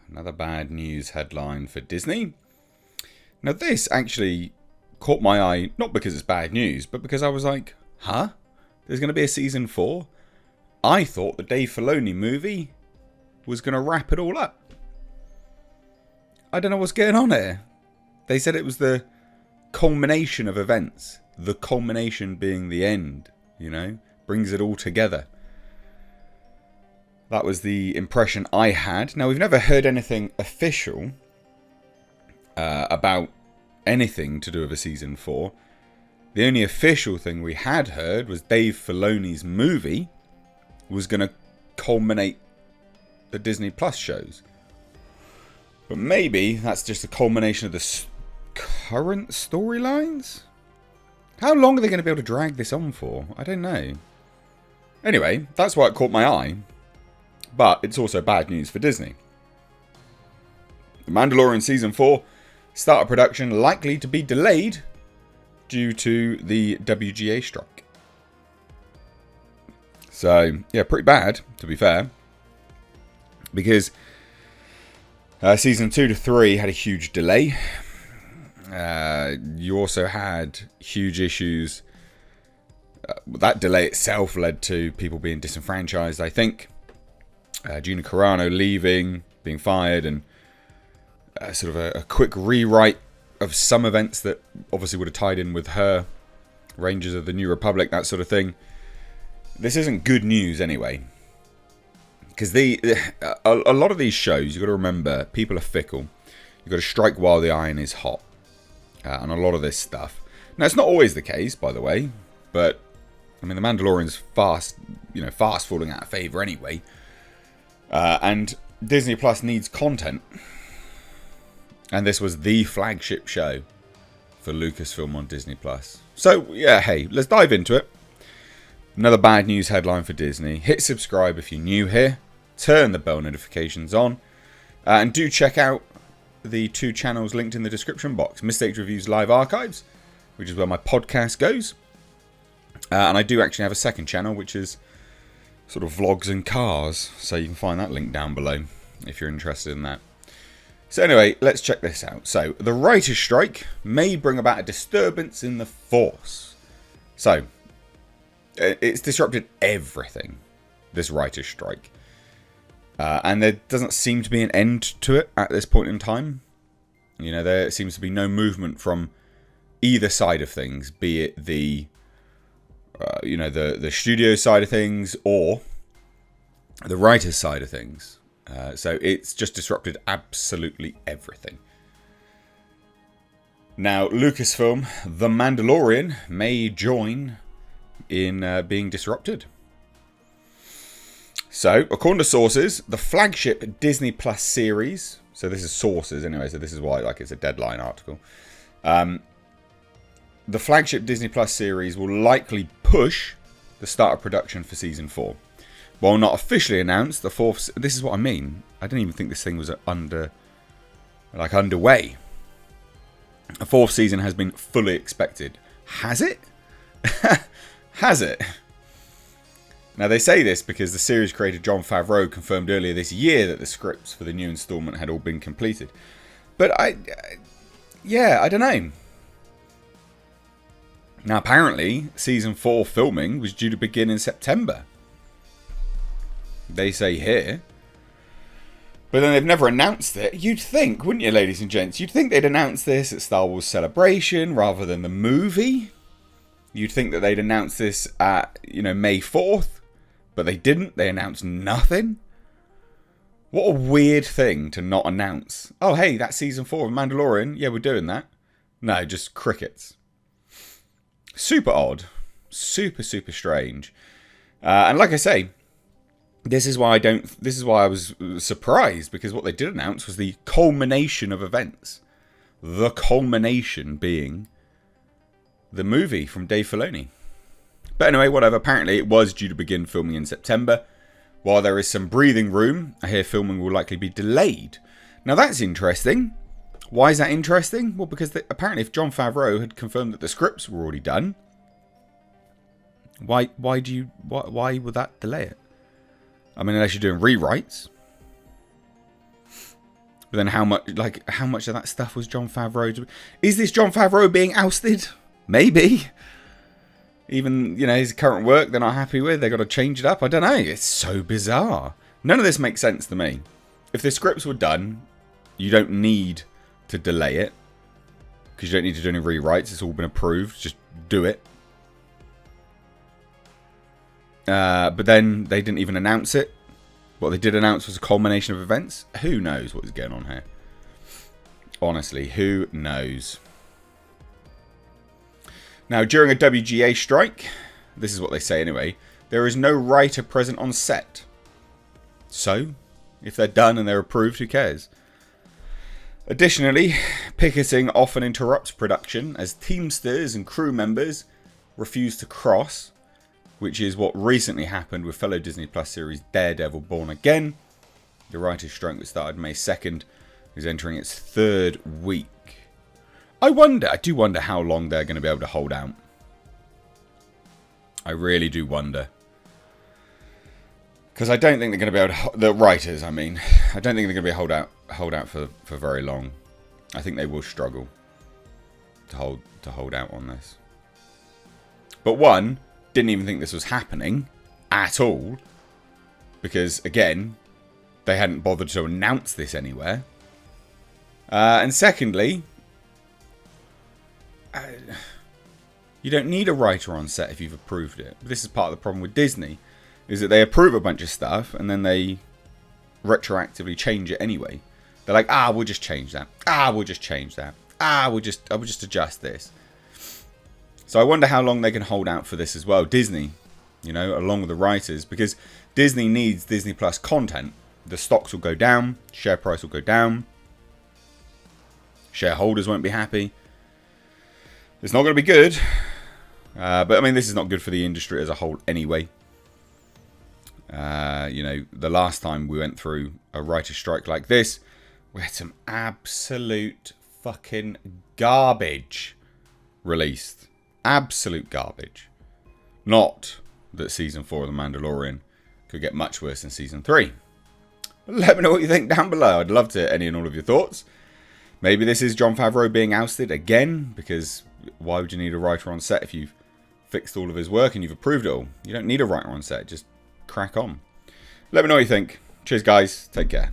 Another bad news headline for Disney. Now this actually caught my eye, not because it's bad news, but because I was like, huh? There's going to be a season 4? I thought the Dave Filoni movie was going to wrap it all up. I don't know what's going on here. They said it was the culmination of events. The culmination being the end, you know? Brings it all together. That was the impression I had. Now, we've never heard anything official about anything to do with a season 4. The only official thing we had heard was Dave Filoni's movie was going to culminate the Disney Plus shows. But maybe that's just a culmination of the current storylines? How long are they going to be able to drag this on for? I don't know. Anyway, that's why it caught my eye. But it's also bad news for Disney. The Mandalorian Season 4 start of production likely to be delayed due to the WGA strike. So, yeah, pretty bad, to be fair. Because Season 2 to 3 had a huge delay. You also had huge issues. That delay itself led to people being disenfranchised, I think. Gina Carano leaving, being fired, and sort of a quick rewrite of some events that obviously would have tied in with her. Rangers of the New Republic, that sort of thing. This isn't good news anyway. Because a lot of these shows, you've got to remember, people are fickle. You've got to strike while the iron is hot. And a lot of this stuff. Now, it's not always the case, by the way. But, I mean, The Mandalorian's fast falling out of favour anyway. And Disney Plus needs content. And this was the flagship show for Lucasfilm on Disney Plus. So, yeah, hey, let's dive into it. Another bad news headline for Disney. Hit subscribe if you're new here. Turn the bell notifications on. And do check out the 2 channels linked in the description box. Mistakes Reviews Live Archives, which is where my podcast goes. And I do actually have a second channel, which is sort of vlogs and cars. So you can find that link down below if you're interested in that. So anyway, let's check this out. So, the writer's strike may bring about a disturbance in the Force. So, it's disrupted everything, this writer's strike. And there doesn't seem to be an end to it at this point in time. You know, there seems to be no movement from either side of things, be it the studio side of things or the writer's side of things. So it's just disrupted absolutely everything. Now, Lucasfilm, The Mandalorian, may join in being disrupted. So, according to sources, the flagship Disney Plus series, so this is sources anyway, so this is why it's a deadline article. The flagship Disney Plus series will likely push the start of production for Season 4. While not officially announced, the fourth... This is what I mean. I didn't even think this thing was underway. A 4th season has been fully expected. Has it? Has it? Now, they say this because the series creator Jon Favreau confirmed earlier this year that the scripts for the new installment had all been completed. But I don't know. Now, apparently, Season 4 filming was due to begin in September. They say here. But then they've never announced it. You'd think, wouldn't you, ladies and gents? You'd think they'd announce this at Star Wars Celebration rather than the movie. You'd think that they'd announce this at, May 4th. But they didn't. They announced nothing. What a weird thing to not announce. Oh, hey, that's Season 4 of Mandalorian. Yeah, we're doing that. No, just crickets. Super odd. Super, super strange. And like I say, This is why I was surprised, because what they did announce was the culmination of events. The culmination being the movie from Dave Filoni. But anyway, whatever. Apparently it was due to begin filming in September. While there is some breathing room, I hear filming will likely be delayed. Now that's interesting. Why is that interesting? Well, because apparently if Jon Favreau had confirmed that the scripts were already done, why would that delay it? I mean, unless you're doing rewrites. But then how much of that stuff was Jon Favreau? Is this Jon Favreau being ousted? Maybe. Even, you know, his current work they're not happy with. They've got to change it up. I don't know. It's so bizarre. None of this makes sense to me. If the scripts were done, you don't need to delay it. Because you don't need to do any rewrites. It's all been approved. Just do it. But then they didn't even announce it. What they did announce was a culmination of events. Who knows what is going on here? Honestly, who knows? Now, during a WGA strike, this is what they say anyway, there is no writer present on set. So, if they're done and they're approved, who cares? Additionally, picketing often interrupts production as teamsters and crew members refuse to cross, which is what recently happened with fellow Disney Plus series Daredevil Born Again. The writer's strike that started May 2nd is entering its 3rd week. I do wonder how long they're going to be able to hold out. I really do wonder. Because I don't think they're going to be able to... The writers, I mean. I don't think they're going to be hold out for very long. I think they will struggle to hold out on this. But one, didn't even think this was happening at all. Because, again, they hadn't bothered to announce this anywhere. And secondly... you don't need a writer on set if you've approved it. This is part of the problem with Disney, is that they approve a bunch of stuff and then they retroactively change it anyway. They're like, we'll just change that. We'll just change that. We'll just adjust this. So I wonder how long they can hold out for this as well. Disney, you know, along with the writers, because Disney needs Disney Plus content. The stocks will go down, share price will go down, shareholders won't be happy. It's not going to be good. But, I mean, this is not good for the industry as a whole anyway. You know, the last time we went through a writer's strike like this, we had some absolute fucking garbage released. Absolute garbage. Not that Season 4 of The Mandalorian could get much worse than Season 3. But let me know what you think down below. I'd love to hear any and all of your thoughts. Maybe this is Jon Favreau being ousted again, because why would you need a writer on set if you've fixed all of his work and you've approved it all? You don't need a writer on set, just crack on. Let me know what you think. Cheers guys, take care.